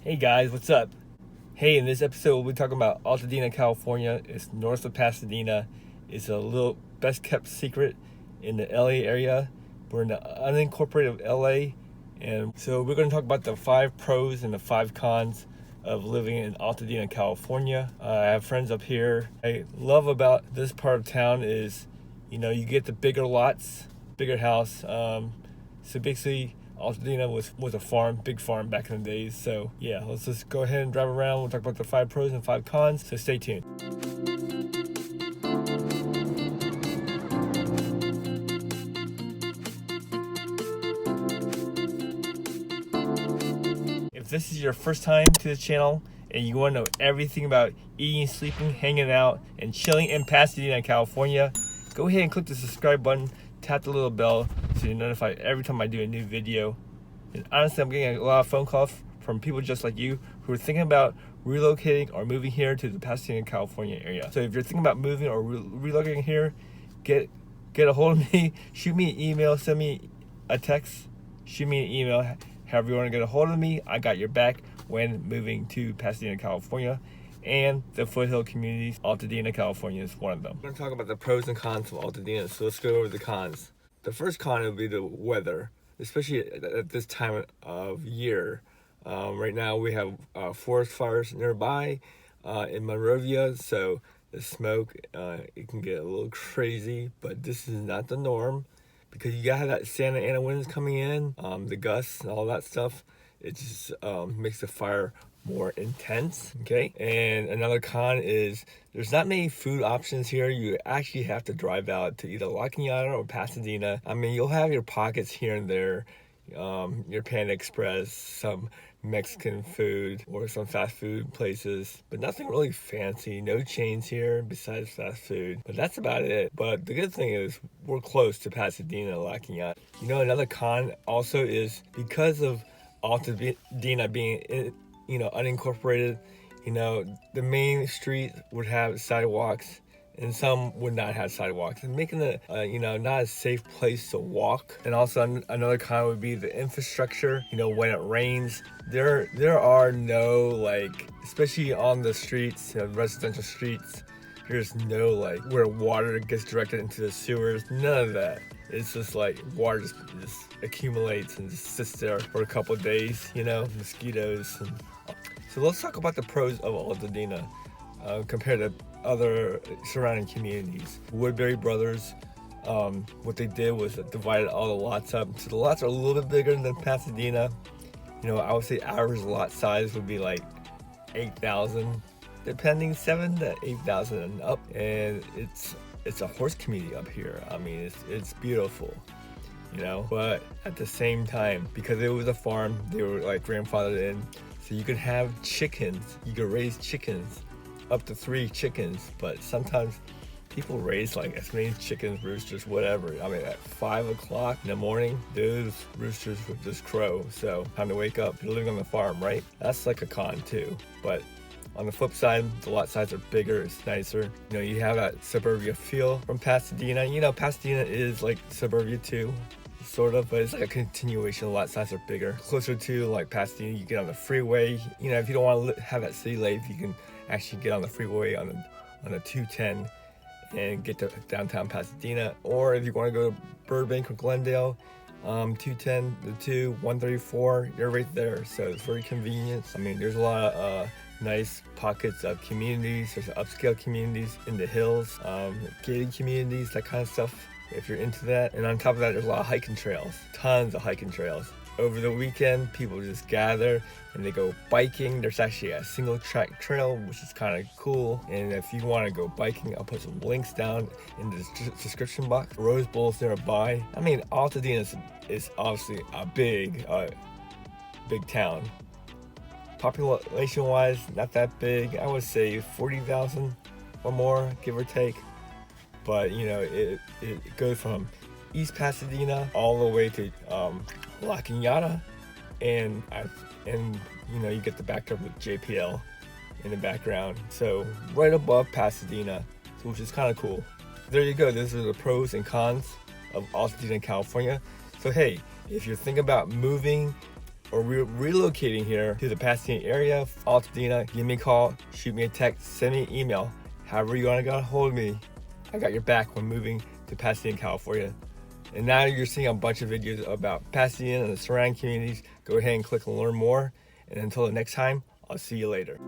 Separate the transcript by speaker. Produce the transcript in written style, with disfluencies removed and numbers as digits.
Speaker 1: Hey guys, what's up? Hey, in this episode we'll be talking about Altadena, California. It's north of Pasadena. It's a little best kept secret in the LA area. We're in the unincorporated LA, and so we're going to talk about the 5 pros and the 5 cons of living in Altadena, California. I have friends up here. I love about this part of town is, you get the bigger lots, bigger house. So basically, Altadena was a farm, big farm back in the days. So yeah, let's just go ahead and drive around. We'll talk about the 5 pros and 5 cons. So stay tuned. If this is your first time to the channel and you want to know everything about eating, sleeping, hanging out, and chilling in Pasadena, California, go ahead and click the subscribe button, tap the little bell so you're notified every time I do a new video. And honestly, I'm getting a lot of phone calls from people just like you who are thinking about relocating or moving here to the Pasadena, California area. So if you're thinking about moving or relocating here, get a hold of me, shoot me an email, send me a text, shoot me an email. However you want to get a hold of me, I got your back when moving to Pasadena, California, and the foothill communities. Altadena, California is one of them. I'm going to talk about the pros and cons of Altadena, so let's go over the cons. The first con would be the weather, especially at this time of year. Right now we have forest fires nearby in Monrovia, so the smoke, it can get a little crazy, but this is not the norm. Because you got that Santa Ana winds coming in, the gusts and all that stuff. It just makes the fire more intense, okay? And another con is there's not many food options here. You actually have to drive out to either La Cañada or Pasadena. I mean, you'll have your pockets here and there, your Panda Express, some Mexican food or some fast food places, but nothing really fancy. No chains here besides fast food, but that's about it. But the good thing is we're close to Pasadena, La Cañada. Another con also is because of Altadena being unincorporated, the main street would have sidewalks and some would not have sidewalks, and making it not a safe place to walk. And also another con would be the infrastructure. When it rains, there are no, especially on the streets, residential streets, there's no where water gets directed into the sewers. None of that. It's just water just accumulates and just sits there for a couple of days, mosquitoes. So let's talk about the pros of Altadena compared to other surrounding communities. Woodbury Brothers, what they did was divided all the lots up. So the lots are a little bit bigger than Pasadena. I would say average lot size would be 8,000, depending 7 to 8,000 and up. And it's a horse community up here. I mean, it's beautiful, but at the same time, because it was a farm, they were grandfathered in. So you could have chickens, you could raise chickens, up to 3 chickens, but sometimes people raise as many chickens, roosters, whatever. I mean, at 5 o'clock in the morning, those roosters would just crow. So time to wake up. You're living on the farm, right? That's a con too. But on the flip side, the lot size are bigger, it's nicer. You have that suburbia feel from Pasadena. Pasadena is like suburbia too, sort of, but it's a continuation. The lot size are bigger. Closer to Pasadena, you get on the freeway. If you don't want to have that city life, you can actually get on the freeway on the 210 and get to downtown Pasadena. Or if you want to go to Burbank or Glendale, 210, the 134, you're right there. So it's very convenient. I mean, there's a lot of nice pockets of communities. There's upscale communities in the hills, gated communities, that kind of stuff, if you're into that. And on top of that, there's a lot of hiking trails, tons of hiking trails. Over the weekend, people just gather and they go biking. There's actually a single track trail, which is kind of cool. And if you want to go biking, I'll put some links down in the description box. Rose Bowl's nearby. I mean, Altadena is obviously a big town. Population-wise, not that big. I would say 40,000 or more, give or take. But it goes from East Pasadena all the way to La Cañada, and you get the backdrop with JPL in the background. So right above Pasadena, which is kind of cool. There you go. Those are the pros and cons of Altadena, California. So hey, if you're thinking about moving or relocating here to the Pasadena area, Altadena, give me a call, shoot me a text, send me an email. However you want to get a hold of me, I got your back when moving to Pasadena, California. And now you're seeing a bunch of videos about Pasadena and the surrounding communities. Go ahead and click and learn more. And until the next time, I'll see you later.